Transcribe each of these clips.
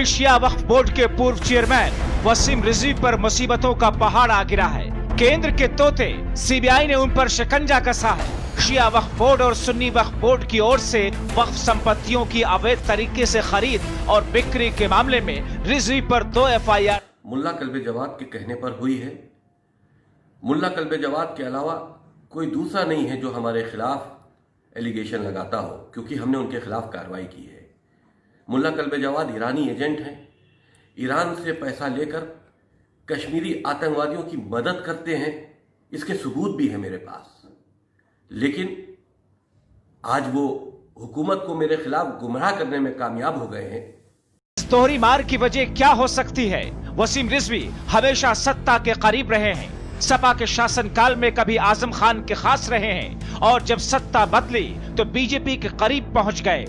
Shia Waqf board के पूर्व chairman Wasim Rizvi पर मुसीबतों का पहाड़ आ गिरा है। केंद्र के तोते सीबीआई ने उन पर शिकंजा कसा है। शिया वक्फ बोर्ड और सुन्नी वक्फ बोर्ड की ओर से वक्फ संपत्तियों की अवैध तरीके से खरीद और बिक्री के मामले में रिजवी पर 2 FIR मुल्ला कल्बे जवाद के कहने पर हुई है। मुल्ला कल्बे जवाद के अलावा कोई दूसरा नहीं है जो हमारे खिलाफ एलिगेशन लगाता हो, क्योंकि हमने उनके खिलाफ कार्रवाई की है। मुल्ला कल्बे जवाद ईरानी एजेंट हैं। ईरान से पैसा लेकर कश्मीरी आतंकवादियों की मदद करते हैं, इसके सबूत भी है मेरे पास। लेकिन आज वो हुकूमत को मेरे खिलाफ गुमराह करने में कामयाब हो गए हैं। तोहरी मार की वजह क्या हो सकती है? वसीम रिजवी हमेशा सत्ता के करीब रहे हैं। सपा के शासनकाल में कभी आजम खान के खास रहे हैं और जब सत्ता बदली तो बीजेपी के करीब पहुंच गए।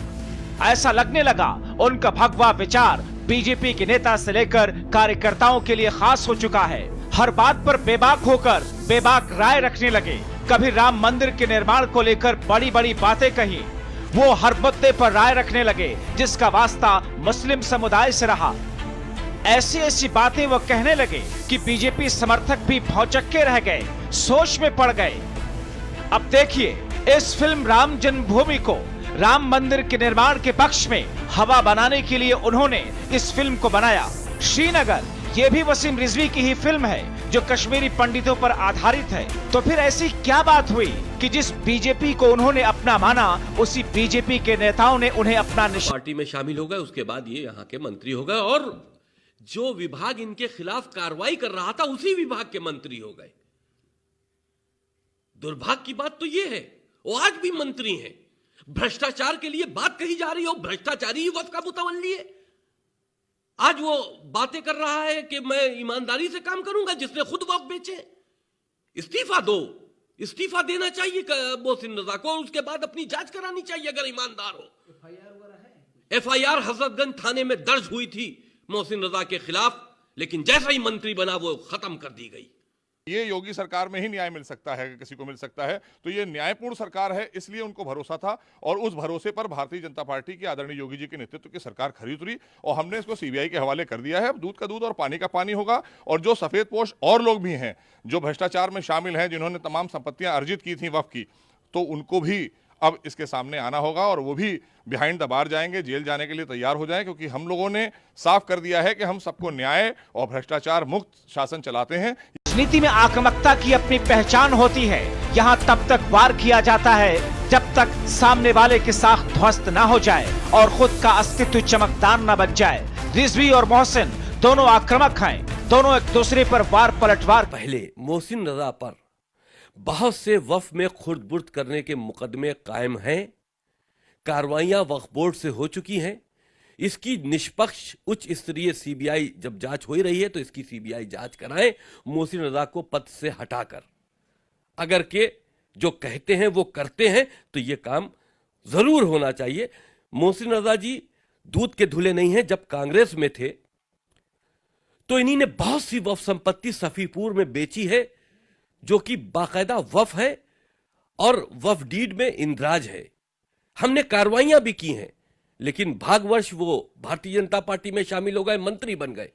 ऐसा लगने लगा उनका भगवा विचार बीजेपी के नेता से लेकर कार्यकर्ताओं के लिए खास हो चुका है। हर बात पर बेबाक होकर बेबाक राय रखने लगे। कभी राम मंदिर के निर्माण को लेकर बड़ी बड़ी बातें कही। वो हर मुद्दे पर राय रखने लगे जिसका वास्ता मुस्लिम समुदाय से रहा। ऐसी ऐसी बातें वो कहने लगे कि बीजेपी समर्थक भी भौचक्के रह गए, सोच में पड़ गए। अब देखिए, इस फिल्म राम जन्मभूमि को राम मंदिर के निर्माण के पक्ष में हवा बनाने के लिए उन्होंने इस फिल्म को बनाया। श्रीनगर ये भी वसीम रिजवी की ही फिल्म है जो कश्मीरी पंडितों पर आधारित है। तो फिर ऐसी क्या बात हुई कि जिस बीजेपी को उन्होंने अपना माना, उसी बीजेपी के नेताओं ने उन्हें अपना पार्टी में शामिल हो गए। उसके बाद ये यहाँ के मंत्री हो गए और जो विभाग इनके खिलाफ कार्रवाई कर रहा था उसी विभाग के मंत्री हो गए। दुर्भाग्य की बात तो ये है वो आज भी मंत्री हैं। भ्रष्टाचार के लिए बात कही जा रही है, भ्रष्टाचारी ही वक्त का मुतवल्ली है। आज वो बातें कर रहा है कि मैं ईमानदारी से काम करूंगा, जिसने खुद वक्त बेचे। इस्तीफा दो, इस्तीफा देना चाहिए मोहसिन रजा को, उसके बाद अपनी जांच करानी चाहिए अगर ईमानदार हो। FIR हजरतगंज थाने में दर्ज हुई थी मोहसिन रजा के खिलाफ, लेकिन जैसा ही मंत्री बना वो खत्म कर दी गई। ये योगी सरकार में ही न्याय मिल सकता है, किसी को मिल सकता है तो ये न्यायपूर्ण सरकार है, इसलिए उनको भरोसा था और उस भरोसे पर भारतीय जनता पार्टी की आदरणीय योगी जी के नेतृत्व की सरकार खरी उतरी और हमने इसको सीबीआई के हवाले कर दिया है। अब दूध का दूध और पानी का पानी होगा। और जो सफेद पोश और लोग भी हैं जो भ्रष्टाचार में शामिल हैं, जिन्होंने तमाम संपत्तियां अर्जित की थी वक्फ की, तो उनको भी अब इसके सामने आना होगा और वो भी बिहाइंड द बार जाएंगे, जेल जाने के लिए तैयार हो जाएं, क्योंकि हम लोगों ने साफ कर दिया है कि हम सबको न्याय और भ्रष्टाचार मुक्त शासन चलाते हैं। राजनीति में आक्रामकता की अपनी पहचान होती है। यहाँ तब तक वार किया जाता है जब तक सामने वाले की साख ध्वस्त न हो जाए और खुद का अस्तित्व चमकदार न बन जाए। रिजवी और मोहसिन दोनों आक्रामक हैं, दोनों एक दूसरे पर वार पलटवार। पहले मोहसिन रजा पर बहुत से वक्फ में खुर्द-बुर्द करने के मुकदमे कायम हैं। कार्रवाइयां वक्फ बोर्ड से हो चुकी हैं। इसकी निष्पक्ष उच्च स्तरीय सीबीआई जब जांच हो ही रही है तो इसकी सीबीआई जांच कराए मोहसिन रजा को पद से हटाकर। अगर के जो कहते हैं वो करते हैं तो ये काम जरूर होना चाहिए। मोहसिन रजा जी दूध के धुले नहीं हैं। जब कांग्रेस में थे तो इन्हीं ने बहुत सी वक्फ संपत्ति सफीपुर में बेची है, जो कि बाकायदा वक्फ है और वक्फ डीड में इंदराज है। हमने कार्रवाइयां भी की हैं, लेकिन भाग्यवश वो भारतीय जनता पार्टी में शामिल हो गए, मंत्री बन गए।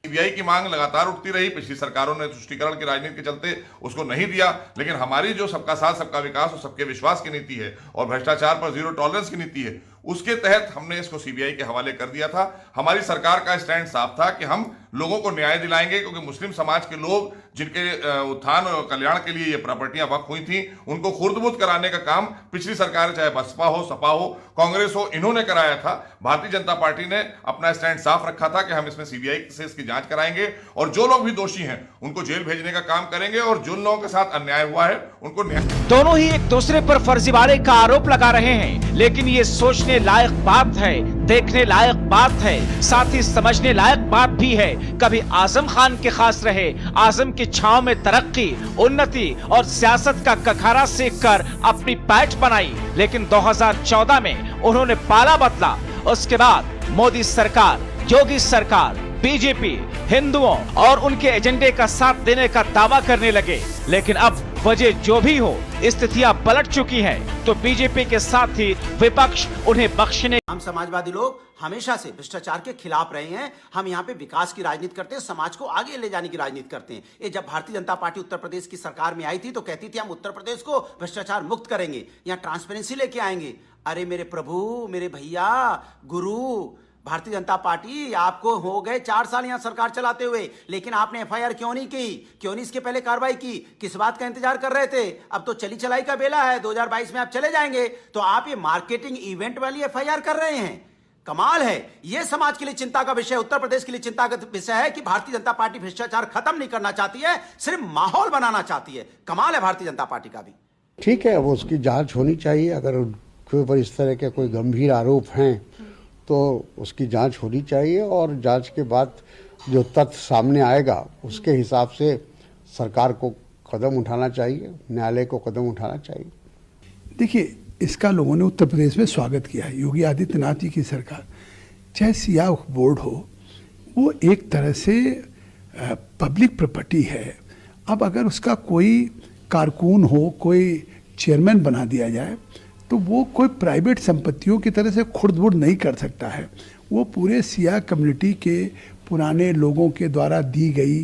सीबीआई की मांग लगातार उठती रही। पिछली सरकारों ने तुष्टीकरण की राजनीति के चलते उसको नहीं दिया, लेकिन हमारी जो सबका साथ सबका विकास और सबके विश्वास की नीति है और भ्रष्टाचार पर जीरो टॉलरेंस की नीति है, उसके तहत हमने इसको सीबीआई के हवाले कर दिया था। हमारी सरकार का स्टैंड साफ था कि हम लोगों को न्याय दिलाएंगे, क्योंकि मुस्लिम समाज के लोग जिनके उत्थान और कल्याण के लिए ये प्रॉपर्टियां वक्फ हुई थी, उनको खुर्द-बुर्द कराने का काम पिछली सरकार, चाहे बसपा हो, सपा हो, कांग्रेस हो, इन्होंने कराया था। भारतीय जनता पार्टी ने अपना स्टैंड साफ रखा था कि हम इसमें सीबीआई से इसकी जांच कराएंगे और जो लोग भी दोषी हैं उनको जेल भेजने का काम करेंगे और जिन लोगों के साथ अन्याय हुआ है उनको न्याय। दोनों ही एक दूसरे पर फर्जीवाड़े का आरोप लगा रहे हैं, लेकिन ये सोचने लायक बात है, देखने लायक बात है, साथ ही समझने लायक बात भी है। कभी आजम खान के खास रहे, आजम की छांव में तरक्की, उन्नति और सियासत का कखारा सेक कर अपनी पैठ बनाई, लेकिन 2014 में उन्होंने पाला बदला। उसके बाद मोदी सरकार, योगी सरकार, बीजेपी हिंदुओं और उनके एजेंडे का साथ देने का दावा करने लगे। लेकिन अब वजह जो भी हो, स्थितियां पलट चुकी हैं, तो बीजेपी के साथ ही विपक्ष उन्हें बख्शने। हम समाजवादी लोग हमेशा से भ्रष्टाचार के खिलाफ रहे हैं। हम यहाँ पे विकास की राजनीति करते हैं, समाज को आगे ले जाने की राजनीति करते हैं। ये जब भारतीय जनता पार्टी उत्तर प्रदेश की सरकार में आई थी तो कहती थी हम उत्तर प्रदेश को भ्रष्टाचार मुक्त करेंगे, यहाँ ट्रांसपेरेंसी लेके आएंगे। अरे मेरे प्रभु, मेरे भैया, गुरु, भारतीय जनता पार्टी आपको हो गए 4 साल यहाँ सरकार चलाते हुए, लेकिन आपने एफआईआर क्यों नहीं की? क्यों नहीं इसके पहले कार्रवाई की? किस बात का इंतजार कर रहे थे? अब तो चली चलाई का बेला है, 2022 में आप चले जाएंगे, तो आप ये मार्केटिंग इवेंट वाली एफआईआर कर रहे हैं। कमाल है। ये समाज के लिए चिंता का विषय, उत्तर प्रदेश के लिए चिंता का विषय है कि भारतीय जनता पार्टी भ्रष्टाचार खत्म नहीं करना चाहती है, सिर्फ माहौल बनाना चाहती है। कमाल है भारतीय जनता पार्टी का भी। ठीक है, वो उसकी जांच होनी चाहिए। अगर उनके ऊपर इस तरह के कोई गंभीर आरोप हैं तो उसकी जांच होनी चाहिए, और जांच के बाद जो तथ्य सामने आएगा उसके हिसाब से सरकार को कदम उठाना चाहिए, न्यायालय को कदम उठाना चाहिए। देखिए, इसका लोगों ने उत्तर प्रदेश में स्वागत किया है। योगी आदित्यनाथ जी की सरकार, चाहे सिया बोर्ड हो, वो एक तरह से पब्लिक प्रॉपर्टी है। अब अगर उसका कोई कारकुन हो, कोई चेयरमैन बना दिया जाए तो वो कोई प्राइवेट संपत्तियों की तरह से खुर्द-बुर्द नहीं कर सकता है। वो पूरे सिया कम्युनिटी के पुराने लोगों के द्वारा दी गई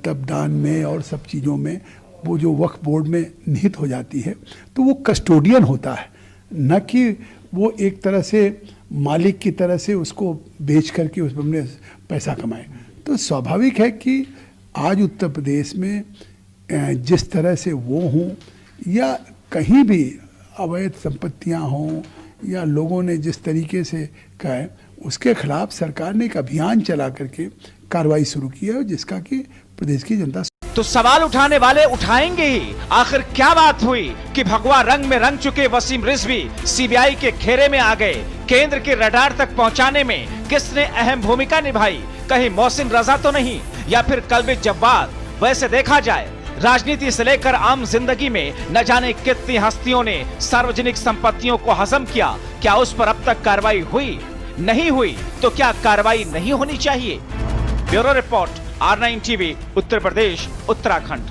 तब दान में और सब चीज़ों में वो जो वक्फ बोर्ड में निहित हो जाती है, तो वो कस्टोडियन होता है, न कि वो एक तरह से मालिक की तरह से उसको बेच करके उसमें अपने पैसा कमाए। तो स्वाभाविक है कि आज उत्तर प्रदेश में जिस तरह से वो हों या कहीं भी अवैध संपत्तियां हों या लोगों ने जिस तरीके से कहा है, उसके खिलाफ सरकार ने एक अभियान चला करके कार्रवाई शुरू की है, जिसका कि प्रदेश की जनता। तो सवाल उठाने वाले उठाएंगे ही। आखिर क्या बात हुई कि भगवा रंग में रंग चुके वसीम रिजवी सीबीआई के घेरे में आ गए? केंद्र के रडार तक पहुंचाने में किसने अहम भूमिका निभाई? कहीं मोहसिन रजा तो नहीं, या फिर कल्बे जव्वाद? वैसे देखा जाए, राजनीति से लेकर आम जिंदगी में न जाने कितनी हस्तियों ने सार्वजनिक संपत्तियों को हजम किया। क्या उस पर अब तक कार्रवाई हुई? नहीं हुई तो क्या कार्रवाई नहीं होनी चाहिए? Bureau report, R9 TV, Uttar Pradesh, Uttarakhand.